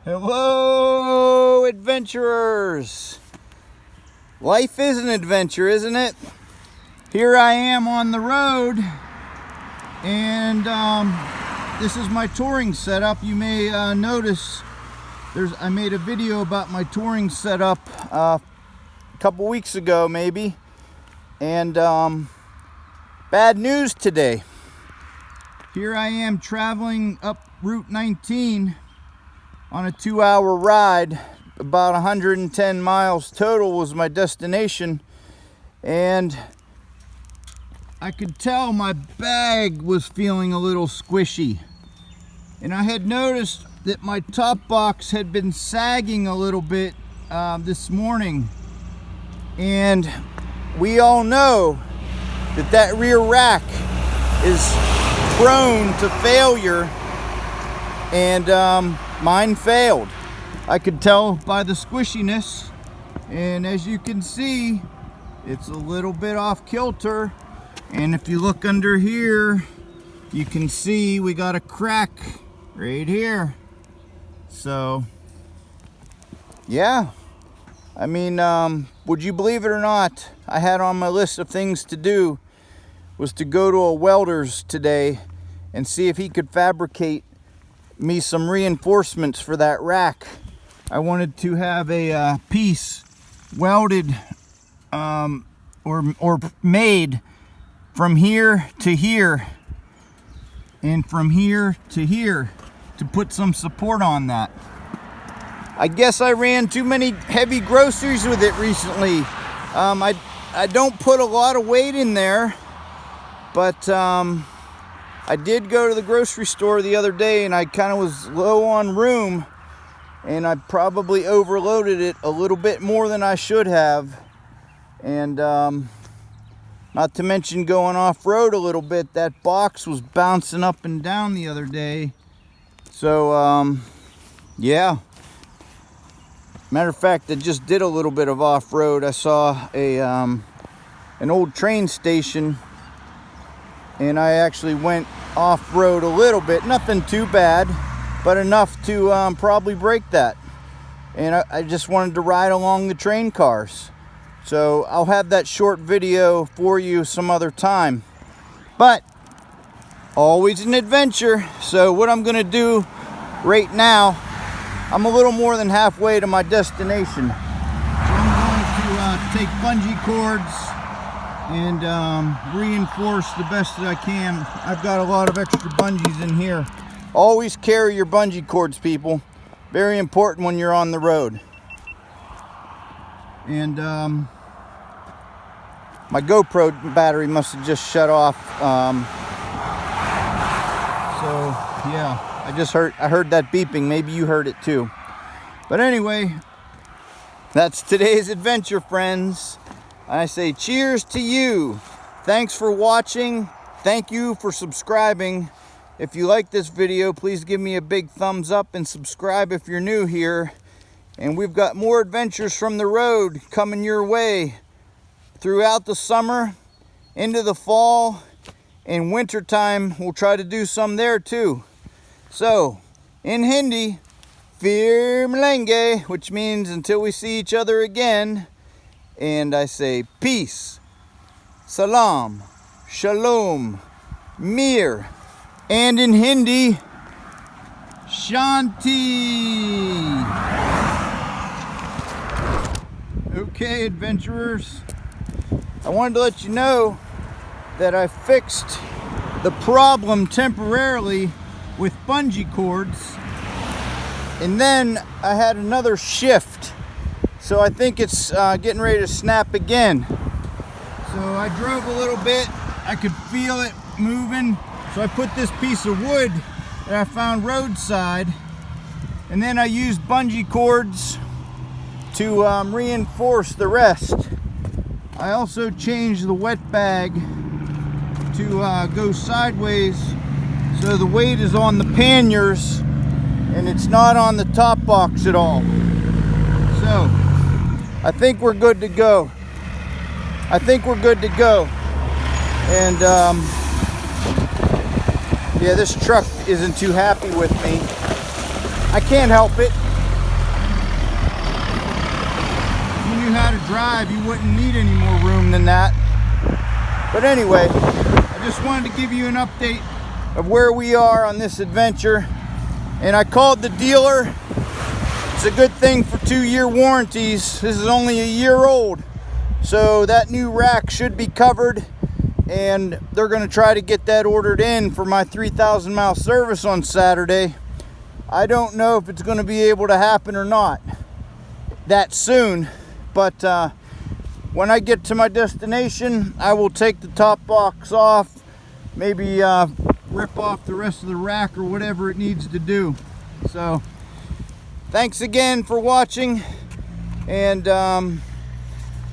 Hello, adventurers! Life is an adventure, isn't it? Here I am on the road, and this is my touring setup. You may notice I made a video about my touring setup a couple weeks ago, maybe. And bad news today. Here I am traveling up Route 19 on a 2-hour ride. About 110 miles total was my destination, and I could tell my bag was feeling a little squishy, and I had noticed that my top box had been sagging a little bit this morning, and we all know that rear rack is prone to failure, and mine failed. I could tell by the squishiness, and as you can see, it's a little bit off kilter. And if you look under here, you can see we got a crack right here. So yeah, I mean, would you believe it or not, I had on my list of things to do was to go to a welder's today and see if he could fabricate me some reinforcements for that rack. I wanted to have a piece welded or made from here to here and from here to here to put some support on that. I guess I ran too many heavy groceries with it recently. I don't put a lot of weight in there, but I did go to the grocery store the other day, and I kind of was low on room, and I probably overloaded it a little bit more than I should have. And not to mention going off-road a little bit, that box was bouncing up and down the other day. So yeah, matter of fact, I just did a little bit of off-road. I saw an old train station, and I actually went off-road a little bit. Nothing too bad, but enough to probably break that. And I just wanted to ride along the train cars. So I'll have that short video for you some other time. But always an adventure. So what I'm gonna do right now, I'm a little more than halfway to my destination. So I'm going to take bungee cords and reinforce the best that I can. I've got a lot of extra bungees in here. Always carry your bungee cords, people. Very important when you're on the road. And my GoPro battery must have just shut off. So yeah, I heard that beeping. Maybe you heard it too. But anyway, that's today's adventure, friends. I say cheers to you. Thanks for watching. Thank you for subscribing. If you like this video, please give me a big thumbs up and subscribe if you're new here. And we've got more adventures from the road coming your way throughout the summer, into the fall, and winter time. We'll try to do some there too. So, in Hindi, Phir, Milenge, which means until we see each other again. And I say peace, salam, shalom, mir, and in Hindi, shanti. Okay, adventurers, I wanted to let you know that I fixed the problem temporarily with bungee cords, and then I had another shift. So I think it's getting ready to snap again. So I drove a little bit, I could feel it moving. So I put this piece of wood that I found roadside, and then I used bungee cords to reinforce the rest. I also changed the wet bag to go sideways, so the weight is on the panniers and it's not on the top box at all. So I think we're good to go. And yeah, this truck isn't too happy with me. I can't help it. knew how to drive, you wouldn't need any more room than that. But anyway, I just wanted to give you an update of where we are on this adventure. And I called the dealer. It's a good thing for 2-year warranties. This is only a year old. So that new rack should be covered. And they're going to try to get that ordered in for my 3,000 mile service on Saturday. I don't know if it's going to be able to happen or not that soon. But when I get to my destination, I will take the top box off. Maybe rip off the rest of the rack or whatever it needs to do. So thanks again for watching, and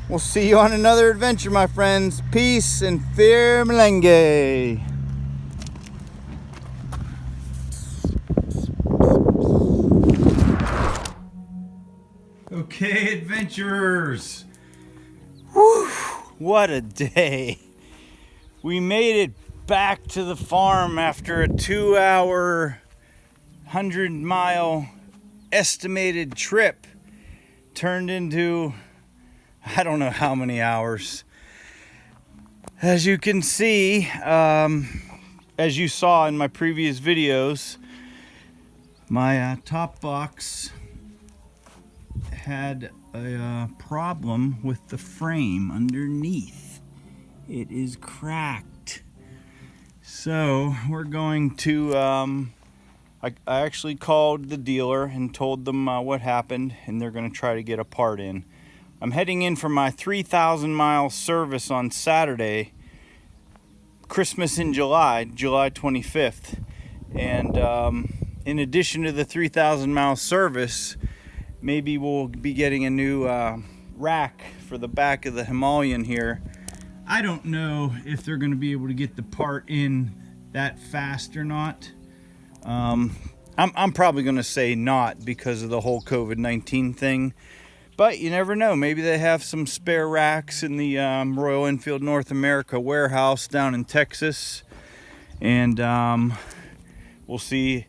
we'll see you on another adventure, my friends. Peace and Phir Milenge. Okay, adventurers. Whew, what a day. We made it back to the farm after a 2-hour, 100-mile estimated trip turned into I don't know how many hours. As you can see, as you saw in my previous videos, my top box had a problem with the frame underneath. It is cracked. So we're going to, I actually called the dealer and told them what happened, and they're going to try to get a part in. I'm heading in for my 3,000 mile service on Saturday, Christmas in July 25th. And in addition to the 3,000 mile service, maybe we'll be getting a new rack for the back of the Himalayan here. I don't know if they're going to be able to get the part in that fast or not. I'm probably going to say not because of the whole COVID-19 thing. But you never know. Maybe they have some spare racks in the Royal Enfield North America warehouse down in Texas. And we'll see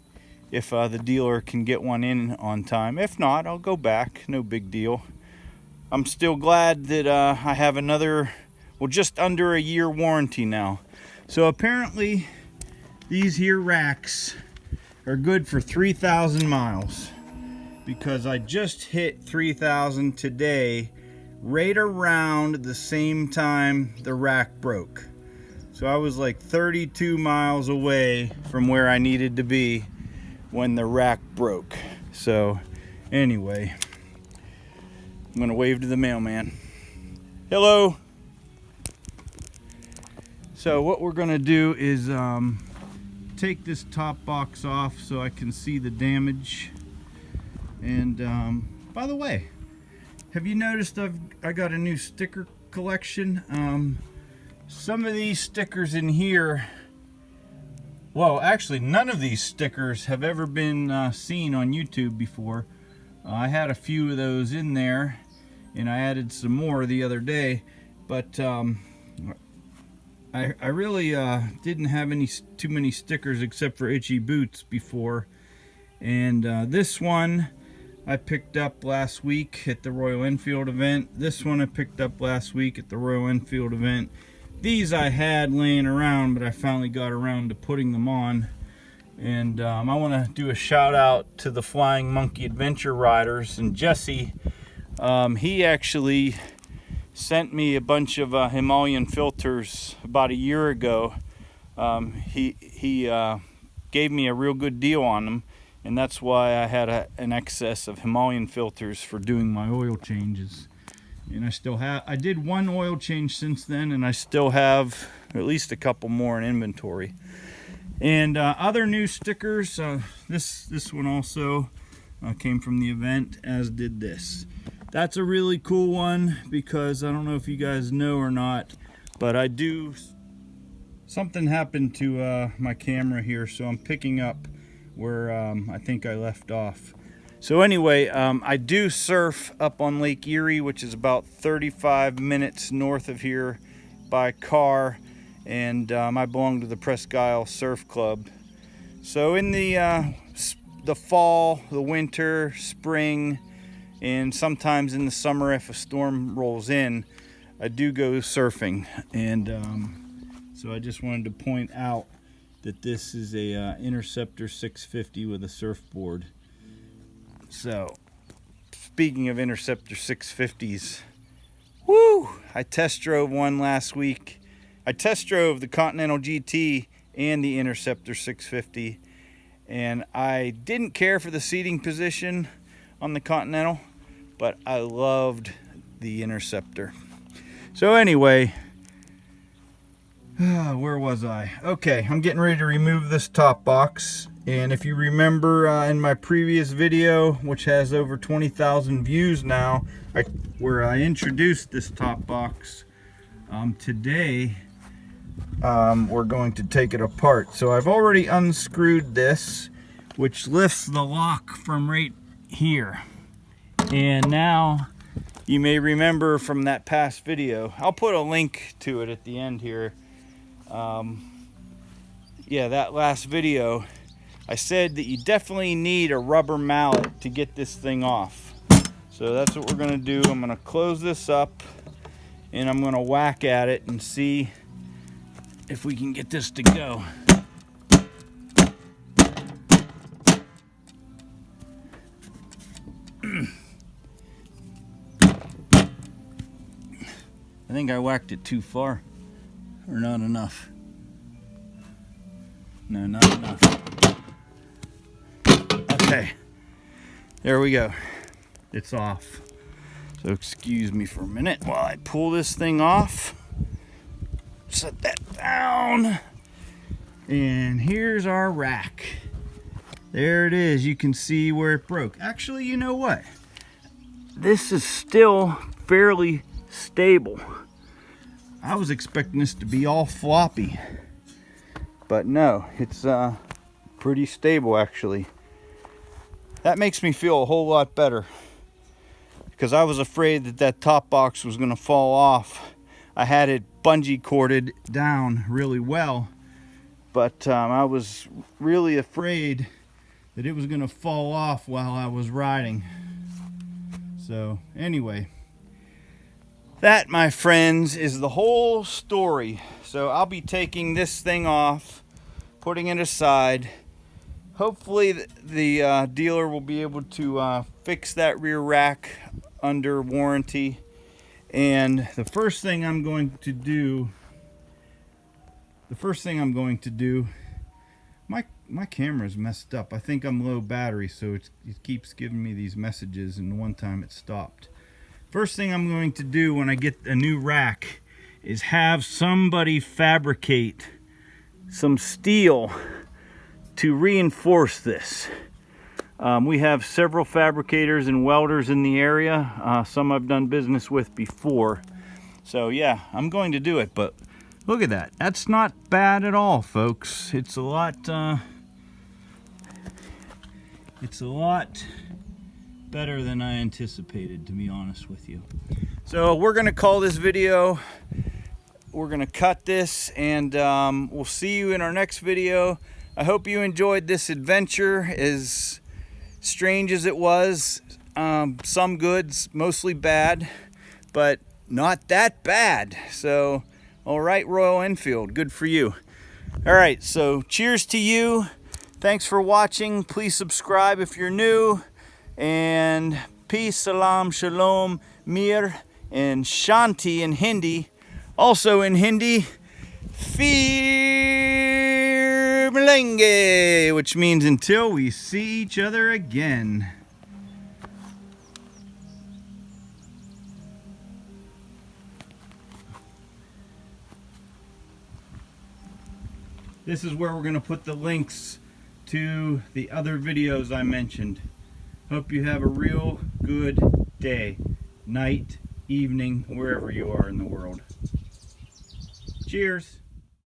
if the dealer can get one in on time. If not, I'll go back. No big deal. I'm still glad that I have another, well, just under a year warranty now. So apparently these here racks are good for 3,000 miles. Because I just hit 3,000 today, right around the same time the rack broke. So I was like 32 miles away from where I needed to be when the rack broke. So anyway, I'm gonna wave to the mailman. Hello. So what we're gonna do is take this top box off so I can see the damage. And by the way, have you noticed I got a new sticker collection? Some of these stickers in here, well, actually none of these stickers have ever been seen on YouTube before. I had a few of those in there, and I added some more the other day, but I really didn't have too many stickers except for Itchy Boots before. And this one I picked up last week at the Royal Enfield event. This one I picked up last week at the Royal Enfield event. These I had laying around, but I finally got around to putting them on. And I want to do a shout out to the Flying Monkey Adventure Riders. And Jesse, he actually sent me a bunch of Himalayan filters about a year ago. He gave me a real good deal on them. And that's why I had an excess of Himalayan filters for doing my oil changes. And I still have, I did one oil change since then, and I still have at least a couple more in inventory. And other new stickers, this one also came from the event, as did this. That's a really cool one because I don't know if you guys know or not, but something happened to my camera here, so I'm picking up where I think I left off. So anyway, I do surf up on Lake Erie, which is about 35 minutes north of here by car, and I belong to the Presque Isle Surf Club. So in the fall, the winter, spring, and sometimes in the summer if a storm rolls in, I do go surfing. And so I just wanted to point out that this is a Interceptor 650 with a surfboard. So speaking of Interceptor 650s, woo! I test drove one last week. I test drove the Continental GT and the Interceptor 650, and I didn't care for the seating position on the Continental, but I loved the Interceptor. So anyway, where was I? Okay, I'm getting ready to remove this top box. And if you remember in my previous video, which has over 20,000 views now, where I introduced this top box, today we're going to take it apart. So I've already unscrewed this, which lifts the lock from right here. And now, you may remember from that past video, I'll put a link to it at the end here. Yeah, that last video, I said that you definitely need a rubber mallet to get this thing off. So that's what we're gonna do. I'm gonna close this up and I'm gonna whack at it and see if we can get this to go. I think I whacked it too far, or not enough. No, not enough. Okay, there we go. It's off. So excuse me for a minute while I pull this thing off. Set that down. And here's our rack. There it is. You can see where it broke. Actually, you know what? This is still fairly stable. I was expecting this to be all floppy, but no, it's pretty stable actually. That makes me feel a whole lot better, because I was afraid that that top box was going to fall off. I had it bungee corded down really well, but I was really afraid that it was going to fall off while I was riding. So anyway, that, my friends, is the whole story. So I'll be taking this thing off, putting it aside. Hopefully the dealer will be able to fix that rear rack under warranty. And the first thing I'm going to do, my camera's messed up. I think I'm low battery, so it keeps giving me these messages, and one time it stopped. First thing I'm going to do when I get a new rack is have somebody fabricate some steel to reinforce this. We have several fabricators and welders in the area. Some I've done business with before. So yeah, I'm going to do it, but look at that. That's not bad at all, folks. It's a lot better than I anticipated, to be honest with you. So we're gonna call this video. We're gonna cut this, and we'll see you in our next video. I hope you enjoyed this adventure, as strange as it was. Some goods, mostly bad, but not that bad. So, all right, Royal Enfield, good for you. All right, so cheers to you. Thanks for watching. Please subscribe if you're new. And peace, salam, shalom, mir, and shanti in Hindi. Also in Hindi, Phir, Milenge, which means until we see each other again. This is where we're going to put the links to the other videos I mentioned. Hope you have a real good day, night, evening, wherever you are in the world. Cheers.